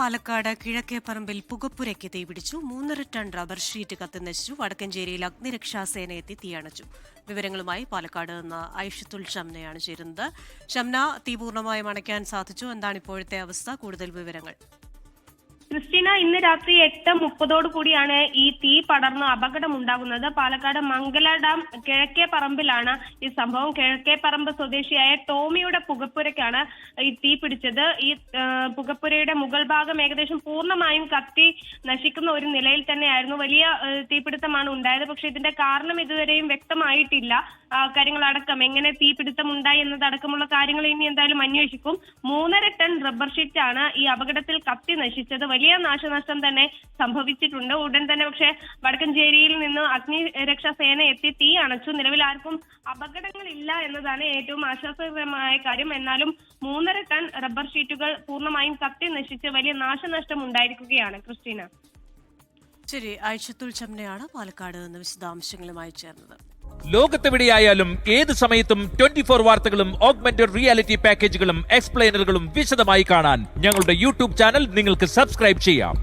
പാലക്കാട് കിഴക്കേപ്പറമ്പിൽ പുകപ്പുരയ്ക്ക് തീപിടിച്ചു. 3.5 ton rubber sheet കത്തിനശിച്ചു. വടക്കഞ്ചേരിയിൽ അഗ്നിരക്ഷാസേന എത്തി തീയണച്ചു. വിവരങ്ങളുമായി പാലക്കാട് നിന്ന് ഐഷത്തുൽ ഷംനയാണ് ചേരുന്നത്. ഷംന, തീ പൂർണ്ണമായും അണയ്ക്കാൻ സാധിച്ചു. എന്താണ് ഇപ്പോഴത്തെ അവസ്ഥ? കൂടുതൽ വിവരങ്ങൾ. ക്രിസ്റ്റീന, ഇന്ന് രാത്രി 8:30 കൂടിയാണ് ഈ തീ പടർന്ന് അപകടമുണ്ടാകുന്നത്. പാലക്കാട് മംഗല ഡാം കിഴക്കേ പറമ്പിലാണ് ഈ സംഭവം. കിഴക്കേ പറമ്പ് സ്വദേശിയായ ടോമിയുടെ പുകപ്പുരയ്ക്കാണ് ഈ തീ പിടിച്ചത്. ഈ പുകപ്പുരയുടെ മുകൾ ഭാഗം ഏകദേശം പൂർണ്ണമായും കത്തി നശിക്കുന്ന ഒരു നിലയിൽ തന്നെയായിരുന്നു. വലിയ തീപിടുത്തമാണ് ഉണ്ടായത്. പക്ഷെ ഇതിന്റെ കാരണം ഇതുവരെയും വ്യക്തമായിട്ടില്ല. കാര്യങ്ങളടക്കം എങ്ങനെ തീപിടുത്തം ഉണ്ടായി എന്നതടക്കമുള്ള കാര്യങ്ങൾ ഇനി എന്തായാലും അന്വേഷിക്കും. 3.5 ടൺ റബ്ബർ ഷീറ്റാണ് ഈ അപകടത്തിൽ കത്തി നശിച്ചത്. വലിയ നാശനഷ്ടം തന്നെ സംഭവിച്ചിട്ടുണ്ട്. ഉടൻ തന്നെ പക്ഷേ വടക്കഞ്ചേരിയിൽ നിന്ന് അഗ്നിരക്ഷാ സേന എത്തി തീ അണച്ചു. നിലവിൽ ആർക്കും അപകടങ്ങളില്ല എന്നതാണ് ഏറ്റവും ആശ്വാസകരമായ കാര്യം. എന്നാലും 3.5 ടൺ റബ്ബർ ഷീറ്റുകൾ പൂർണ്ണമായും കത്തി നശിച്ച് വലിയ നാശനഷ്ടം ഉണ്ടായിരിക്കുകയാണ്. ക്രിസ്റ്റീന, ശരി. ഐഷത്തുൽ ഷംനയാണ് പാലക്കാട് നിന്ന് വിശദാംശങ്ങളുമായി ചേർന്നത്. ലോകത്തെവിടെയായാലും ഏത് സമയത്തും 24 വാർത്തകളും ഓഗ്മെന്റഡ് റിയാലിറ്റി പാക്കേജുകളും എക്സ്പ്ലെയിനറുകളും വിശദമായി കാണാൻ ഞങ്ങളുടെ യൂട്യൂബ് ചാനൽ നിങ്ങൾക്ക് സബ്സ്ക്രൈബ് ചെയ്യാം.